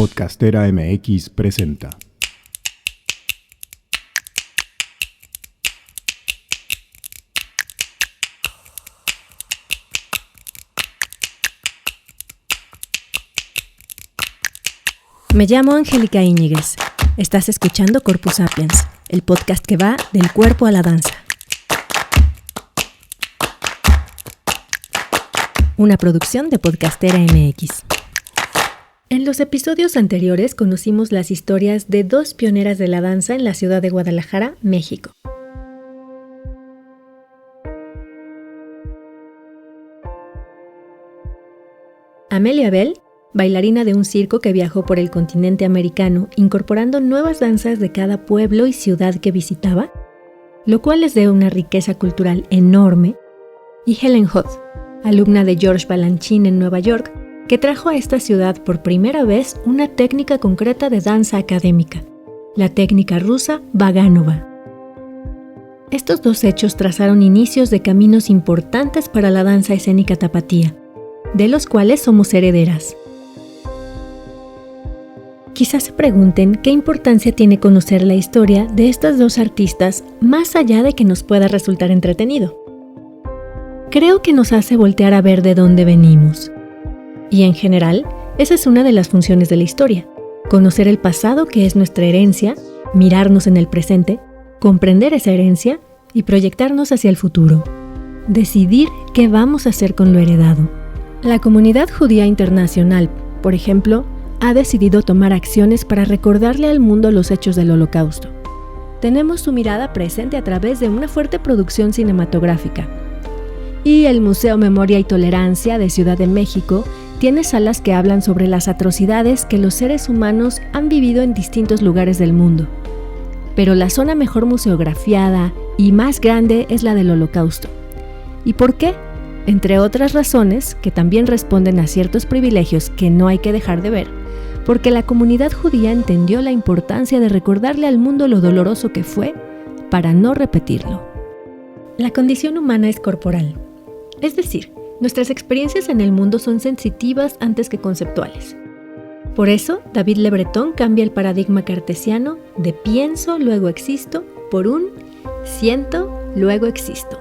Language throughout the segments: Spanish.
Podcastera MX presenta. Me llamo Angélica Íñiguez. Estás escuchando Corpus Sapiens, el podcast que va del cuerpo a la danza. Una producción de Podcastera MX. En los episodios anteriores conocimos las historias de dos pioneras de la danza en la ciudad de Guadalajara, México. Amelia Bell, bailarina de un circo que viajó por el continente americano, incorporando nuevas danzas de cada pueblo y ciudad que visitaba, lo cual les dio una riqueza cultural enorme, y Helen Huth, alumna de George Balanchine en Nueva York, que trajo a esta ciudad por primera vez una técnica concreta de danza académica, la técnica rusa Vaganova. Estos dos hechos trazaron inicios de caminos importantes para la danza escénica tapatía, de los cuales somos herederas. Quizás se pregunten qué importancia tiene conocer la historia de estas dos artistas más allá de que nos pueda resultar entretenido. Creo que nos hace voltear a ver de dónde venimos. Y en general, esa es una de las funciones de la historia: conocer el pasado, que es nuestra herencia, mirarnos en el presente, comprender esa herencia y proyectarnos hacia el futuro. Decidir qué vamos a hacer con lo heredado. La comunidad judía internacional, por ejemplo, ha decidido tomar acciones para recordarle al mundo los hechos del Holocausto. Tenemos su mirada presente a través de una fuerte producción cinematográfica. Y el Museo Memoria y Tolerancia de Ciudad de México tiene salas que hablan sobre las atrocidades que los seres humanos han vivido en distintos lugares del mundo. Pero la zona mejor museografiada y más grande es la del Holocausto. ¿Y por qué? Entre otras razones, que también responden a ciertos privilegios que no hay que dejar de ver, porque la comunidad judía entendió la importancia de recordarle al mundo lo doloroso que fue para no repetirlo. La condición humana es corporal, es decir, nuestras experiencias en el mundo son sensitivas antes que conceptuales. Por eso, David Le Breton cambia el paradigma cartesiano de pienso, luego existo, por un siento, luego existo.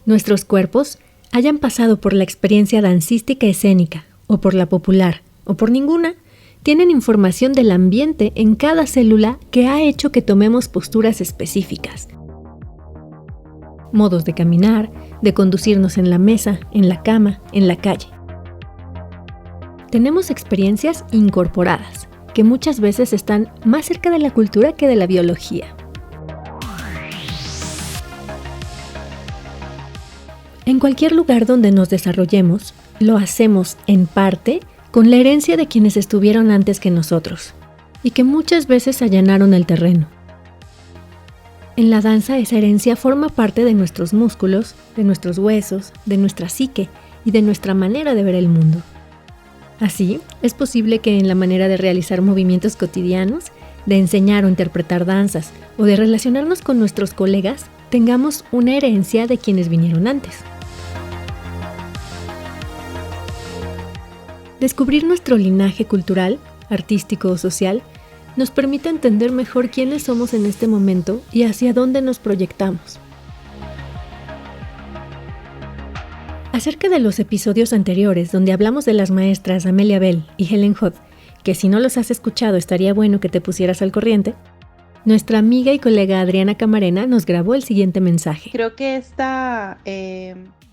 Nuestros cuerpos, hayan pasado por la experiencia dancística escénica, o por la popular, o por ninguna, tienen información del ambiente en cada célula que ha hecho que tomemos posturas específicas. Modos de caminar, de conducirnos en la mesa, en la cama, en la calle. Tenemos experiencias incorporadas, que muchas veces están más cerca de la cultura que de la biología. En cualquier lugar donde nos desarrollemos, lo hacemos en parte con la herencia de quienes estuvieron antes que nosotros y que muchas veces allanaron el terreno. En la danza esa herencia forma parte de nuestros músculos, de nuestros huesos, de nuestra psique y de nuestra manera de ver el mundo. Así, es posible que en la manera de realizar movimientos cotidianos, de enseñar o interpretar danzas o de relacionarnos con nuestros colegas, tengamos una herencia de quienes vinieron antes. Descubrir nuestro linaje cultural, artístico o social nos permite entender mejor quiénes somos en este momento y hacia dónde nos proyectamos. Acerca de los episodios anteriores donde hablamos de las maestras Amelia Bell y Helen Huth, que si no los has escuchado estaría bueno que te pusieras al corriente, nuestra amiga y colega Adriana Camarena nos grabó el siguiente mensaje. Creo que esta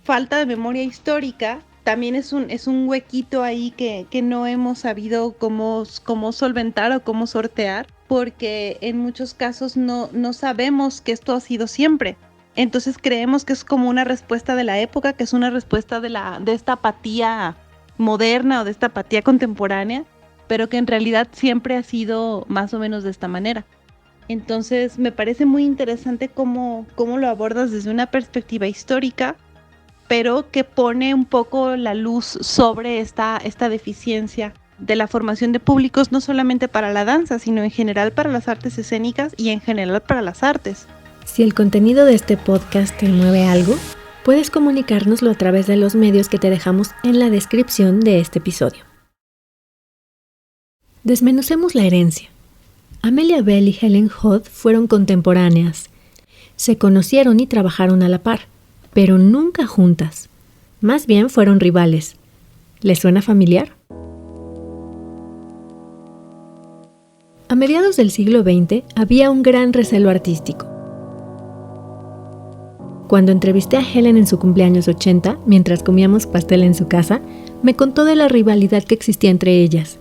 falta de memoria histórica también es un huequito ahí que no hemos sabido cómo solventar o cómo sortear, porque en muchos casos no sabemos que esto ha sido siempre. Entonces creemos que es como una respuesta de la época, que es una respuesta de esta apatía moderna o de esta apatía contemporánea, pero que en realidad siempre ha sido más o menos de esta manera. Entonces me parece muy interesante cómo lo abordas desde una perspectiva histórica, pero que pone un poco la luz sobre esta deficiencia de la formación de públicos, no solamente para la danza, sino en general para las artes escénicas y en general para las artes. Si el contenido de este podcast te mueve algo, puedes comunicárnoslo a través de los medios que te dejamos en la descripción de este episodio. Desmenucemos la herencia. Amelia Bell y Helen Hodd fueron contemporáneas. Se conocieron y trabajaron a la par, pero nunca juntas. Más bien fueron rivales. ¿Les suena familiar? A mediados del siglo XX había un gran recelo artístico. Cuando entrevisté a Helen en su cumpleaños 80, mientras comíamos pastel en su casa, me contó de la rivalidad que existía entre ellas,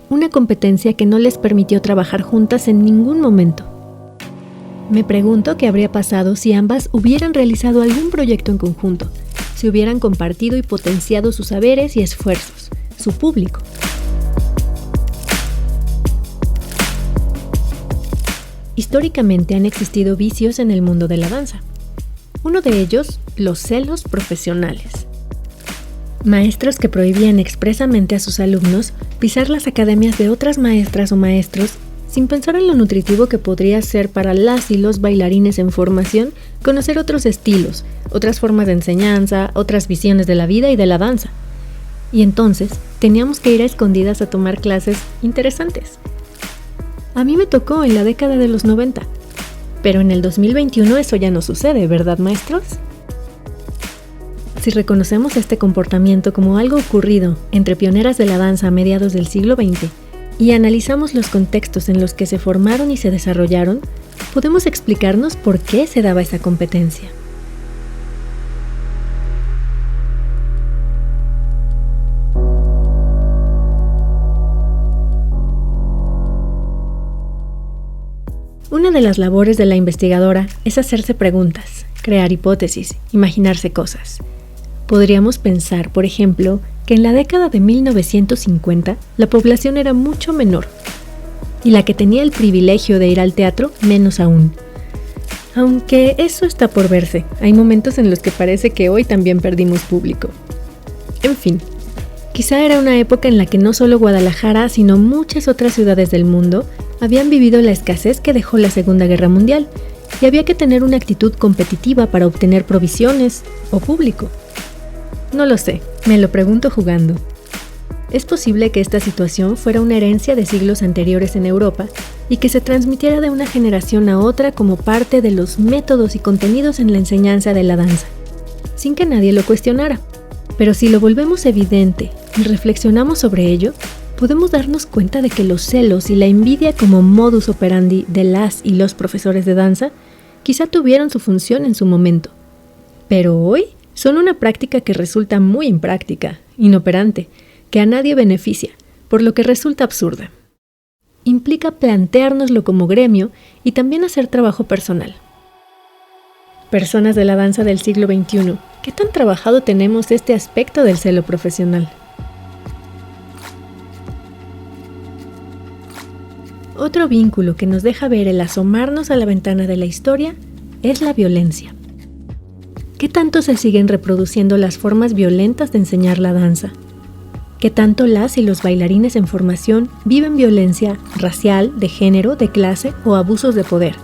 una competencia que no les permitió trabajar juntas en ningún momento. Me pregunto qué habría pasado si ambas hubieran realizado algún proyecto en conjunto, si hubieran compartido y potenciado sus saberes y esfuerzos, su público. Históricamente han existido vicios en el mundo de la danza. Uno de ellos, los celos profesionales. Maestros que prohibían expresamente a sus alumnos pisar las academias de otras maestras o maestros sin pensar en lo nutritivo que podría ser para las y los bailarines en formación conocer otros estilos, otras formas de enseñanza, otras visiones de la vida y de la danza. Y entonces teníamos que ir a escondidas a tomar clases interesantes. A mí me tocó en la década de los 90, pero en el 2021 eso ya no sucede, ¿verdad, maestros? Si reconocemos este comportamiento como algo ocurrido entre pioneras de la danza a mediados del siglo XX y analizamos los contextos en los que se formaron y se desarrollaron, podemos explicarnos por qué se daba esa competencia. Una de las labores de la investigadora es hacerse preguntas, crear hipótesis, imaginarse cosas. Podríamos pensar, por ejemplo, que en la década de 1950 la población era mucho menor y la que tenía el privilegio de ir al teatro menos aún. Aunque eso está por verse, hay momentos en los que parece que hoy también perdimos público. En fin, quizá era una época en la que no solo Guadalajara, sino muchas otras ciudades del mundo habían vivido la escasez que dejó la Segunda Guerra Mundial y había que tener una actitud competitiva para obtener provisiones o público. No lo sé, me lo pregunto jugando. Es posible que esta situación fuera una herencia de siglos anteriores en Europa y que se transmitiera de una generación a otra como parte de los métodos y contenidos en la enseñanza de la danza, sin que nadie lo cuestionara. Pero si lo volvemos evidente y reflexionamos sobre ello, podemos darnos cuenta de que los celos y la envidia como modus operandi de las y los profesores de danza quizá tuvieron su función en su momento, pero hoy son una práctica que resulta muy impráctica, inoperante, que a nadie beneficia, por lo que resulta absurda. Implica planteárnoslo como gremio y también hacer trabajo personal. Personas de la danza del siglo XXI, ¿qué tan trabajado tenemos este aspecto del celo profesional? Otro vínculo que nos deja ver el asomarnos a la ventana de la historia es la violencia. ¿Qué tanto se siguen reproduciendo las formas violentas de enseñar la danza? ¿Qué tanto las y los bailarines en formación viven violencia racial, de género, de clase o abusos de poder?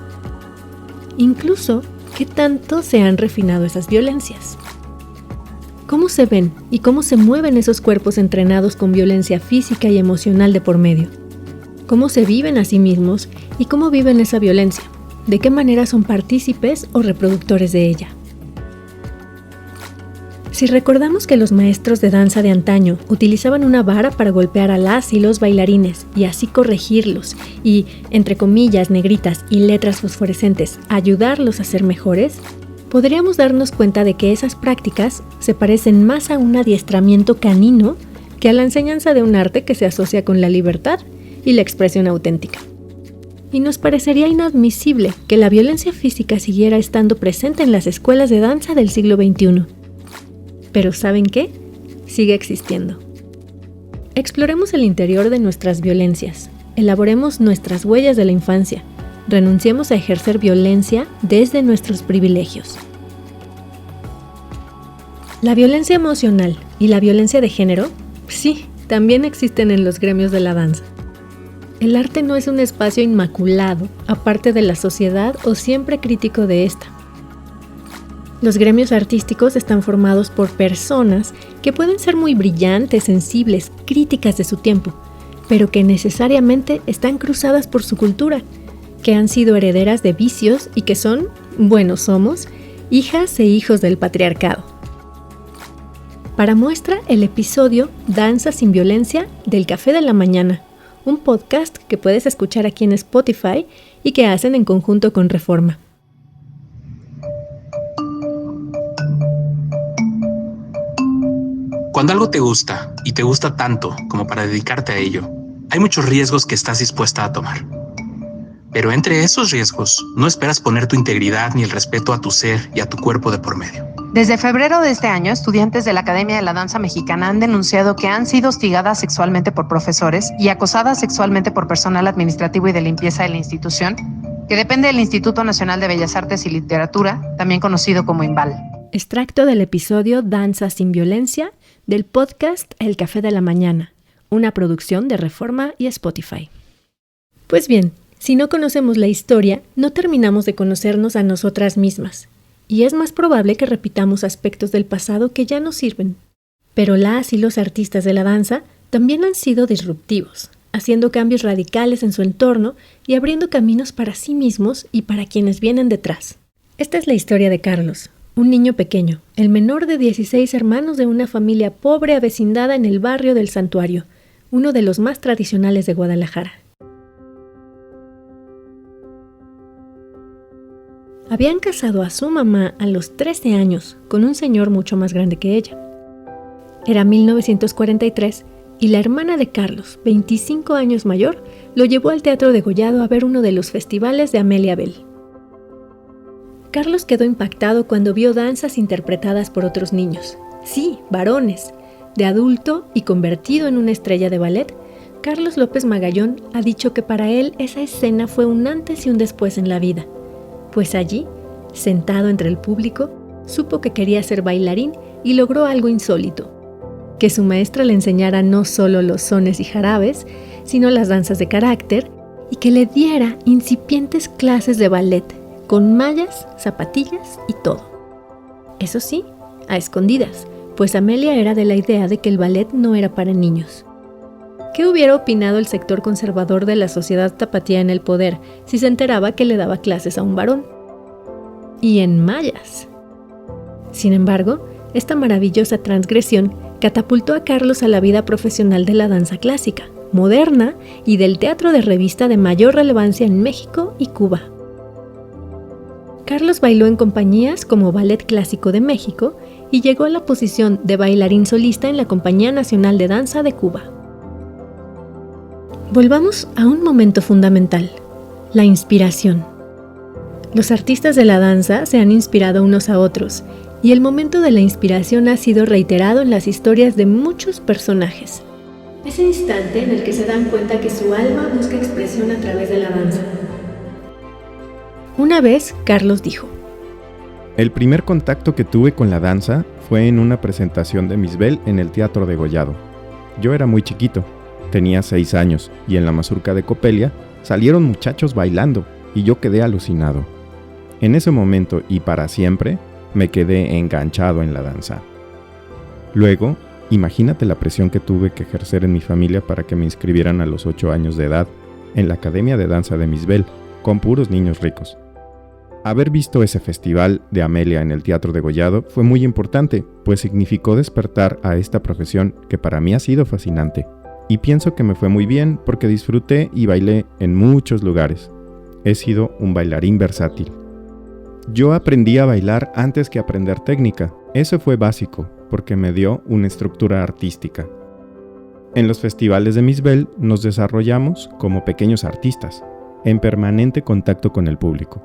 Incluso, ¿qué tanto se han refinado esas violencias? ¿Cómo se ven y cómo se mueven esos cuerpos entrenados con violencia física y emocional de por medio? ¿Cómo se viven a sí mismos y cómo viven esa violencia? ¿De qué manera son partícipes o reproductores de ella? Si recordamos que los maestros de danza de antaño utilizaban una vara para golpear a las y los bailarines y así corregirlos y, entre comillas negritas y letras fosforescentes, ayudarlos a ser mejores, podríamos darnos cuenta de que esas prácticas se parecen más a un adiestramiento canino que a la enseñanza de un arte que se asocia con la libertad y la expresión auténtica. Y nos parecería inadmisible que la violencia física siguiera estando presente en las escuelas de danza del siglo XXI. Pero ¿saben qué? Sigue existiendo. Exploremos el interior de nuestras violencias, elaboremos nuestras huellas de la infancia, renunciemos a ejercer violencia desde nuestros privilegios. La violencia emocional y la violencia de género, sí, también existen en los gremios de la danza. El arte no es un espacio inmaculado, aparte de la sociedad o siempre crítico de esta. Los gremios artísticos están formados por personas que pueden ser muy brillantes, sensibles, críticas de su tiempo, pero que necesariamente están cruzadas por su cultura, que han sido herederas de vicios y que son, bueno, somos, hijas e hijos del patriarcado. Para muestra el episodio Danza sin Violencia del Café de la Mañana, un podcast que puedes escuchar aquí en Spotify y que hacen en conjunto con Reforma. Cuando algo te gusta, y te gusta tanto como para dedicarte a ello, hay muchos riesgos que estás dispuesta a tomar. Pero entre esos riesgos, no esperas poner tu integridad ni el respeto a tu ser y a tu cuerpo de por medio. Desde febrero de este año, estudiantes de la Academia de la Danza Mexicana han denunciado que han sido hostigadas sexualmente por profesores y acosadas sexualmente por personal administrativo y de limpieza de la institución, que depende del Instituto Nacional de Bellas Artes y Literatura, también conocido como INVAL. Extracto del episodio Danza sin Violencia del podcast El Café de la Mañana, una producción de Reforma y Spotify. Pues bien, si no conocemos la historia, no terminamos de conocernos a nosotras mismas, y es más probable que repitamos aspectos del pasado que ya no sirven. Pero las y los artistas de la danza también han sido disruptivos, haciendo cambios radicales en su entorno y abriendo caminos para sí mismos y para quienes vienen detrás. Esta es la historia de Carlos, un niño pequeño, el menor de 16 hermanos de una familia pobre avecindada en el barrio del Santuario, uno de los más tradicionales de Guadalajara. Habían casado a su mamá a los 13 años con un señor mucho más grande que ella. Era 1943 y la hermana de Carlos, 25 años mayor, lo llevó al Teatro Degollado a ver uno de los festivales de Amelia Bell. Carlos quedó impactado cuando vio danzas interpretadas por otros niños. Sí, varones. De adulto y convertido en una estrella de ballet, Carlos López Magallón ha dicho que para él esa escena fue un antes y un después en la vida. Pues allí, sentado entre el público, supo que quería ser bailarín y logró algo insólito: que su maestra le enseñara no solo los sones y jarabes, sino las danzas de carácter, y que le diera incipientes clases de ballet, con mallas, zapatillas y todo. Eso sí, a escondidas, pues Amelia era de la idea de que el ballet no era para niños. ¿Qué hubiera opinado el sector conservador de la sociedad tapatía en el poder si se enteraba que le daba clases a un varón? Y en mallas. Sin embargo, esta maravillosa transgresión catapultó a Carlos a la vida profesional de la danza clásica, moderna y del teatro de revista de mayor relevancia en México y Cuba. Carlos bailó en compañías como Ballet Clásico de México y llegó a la posición de bailarín solista en la Compañía Nacional de Danza de Cuba. Volvamos a un momento fundamental: la inspiración. Los artistas de la danza se han inspirado unos a otros, y el momento de la inspiración ha sido reiterado en las historias de muchos personajes. Ese instante en el que se dan cuenta que su alma busca expresión a través de la danza. Una vez, Carlos dijo: El primer contacto que tuve con la danza fue en una presentación de Miss Bell en el Teatro Degollado. Yo era muy chiquito, tenía 6 años, y en la mazurca de Copelia salieron muchachos bailando, y yo quedé alucinado. En ese momento y para siempre, me quedé enganchado en la danza. Luego, imagínate la presión que tuve que ejercer en mi familia para que me inscribieran a los 8 años de edad en la Academia de Danza de Miss Bell, con puros niños ricos. Haber visto ese festival de Amelia en el Teatro Degollado fue muy importante, pues significó despertar a esta profesión que para mí ha sido fascinante. Y pienso que me fue muy bien porque disfruté y bailé en muchos lugares. He sido un bailarín versátil. Yo aprendí a bailar antes que aprender técnica. Eso fue básico, porque me dio una estructura artística. En los festivales de Miss Bell nos desarrollamos como pequeños artistas, en permanente contacto con el público.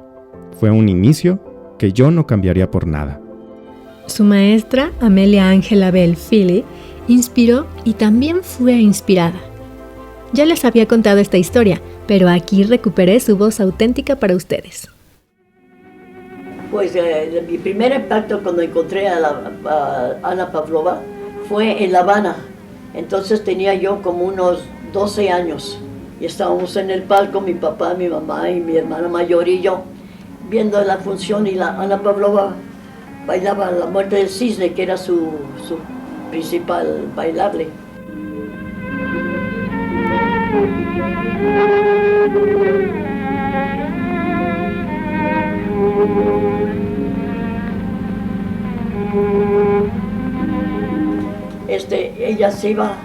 Fue un inicio que yo no cambiaría por nada. Su maestra, Amelia Ángela Bell Philly, inspiró y también fue inspirada. Ya les había contado esta historia, pero aquí recuperé su voz auténtica para ustedes. Pues mi primer impacto cuando encontré a Ana Pavlova fue en La Habana. Entonces tenía yo como unos 12 años y estábamos en el palco, mi papá, mi mamá y mi hermana mayor y yo, viendo la función, y la Ana Pavlova bailaba La Muerte del Cisne, que era su principal bailable. Ella se iba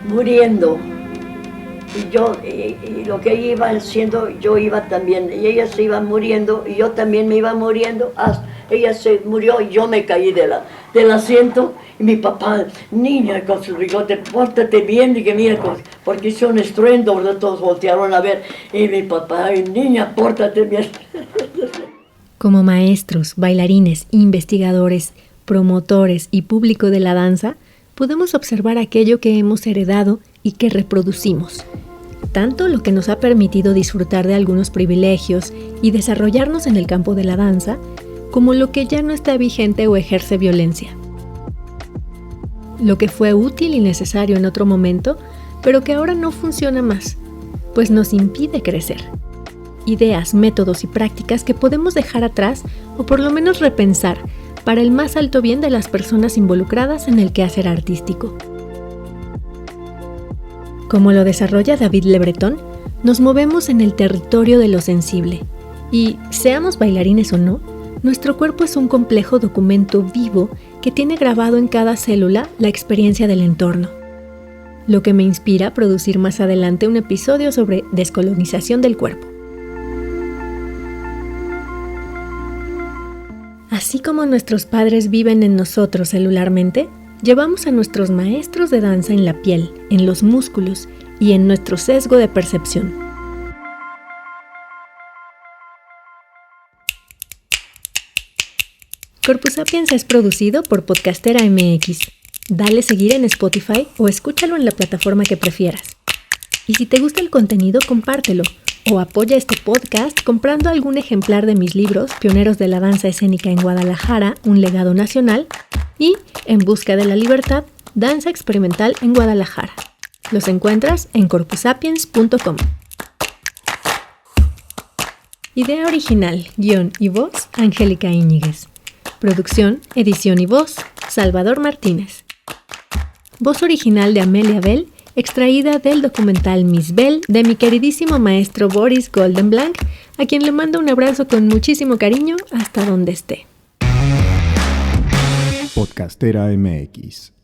muriendo y lo que ella iba haciendo, yo iba también, y ella se iba muriendo y yo también me iba muriendo. Ella se murió y yo me caí del asiento, y mi papá, niña, con su bigote, pórtate bien, y que mira, porque hizo un estruendo, ¿verdad? Todos voltearon a ver, y mi papá, niña, pórtate bien. Como maestros, bailarines, investigadores, promotores y público de la danza, podemos observar aquello que hemos heredado y que reproducimos. Tanto lo que nos ha permitido disfrutar de algunos privilegios y desarrollarnos en el campo de la danza, como lo que ya no está vigente o ejerce violencia. Lo que fue útil y necesario en otro momento, pero que ahora no funciona más, pues nos impide crecer. Ideas, métodos y prácticas que podemos dejar atrás o por lo menos repensar para el más alto bien de las personas involucradas en el quehacer artístico. Como lo desarrolla David Le Breton, nos movemos en el territorio de lo sensible y, seamos bailarines o no, nuestro cuerpo es un complejo documento vivo que tiene grabado en cada célula la experiencia del entorno. Lo que me inspira a producir más adelante un episodio sobre descolonización del cuerpo. Así como nuestros padres viven en nosotros celularmente, llevamos a nuestros maestros de danza en la piel, en los músculos y en nuestro sesgo de percepción. Corpus Sapiens es producido por Podcastera MX. Dale seguir en Spotify o escúchalo en la plataforma que prefieras. Y si te gusta el contenido, compártelo o apoya este podcast comprando algún ejemplar de mis libros Pioneros de la Danza Escénica en Guadalajara, un legado nacional, y En busca de la libertad, Danza Experimental en Guadalajara. Los encuentras en corpusapiens.com. Idea original, guión y voz, Angélica Íñiguez. Producción, edición y voz, Salvador Martínez. Voz original de Amelia Bell, extraída del documental Miss Bell de mi queridísimo maestro Boris Goldenblank, a quien le mando un abrazo con muchísimo cariño hasta donde esté. Podcastera MX.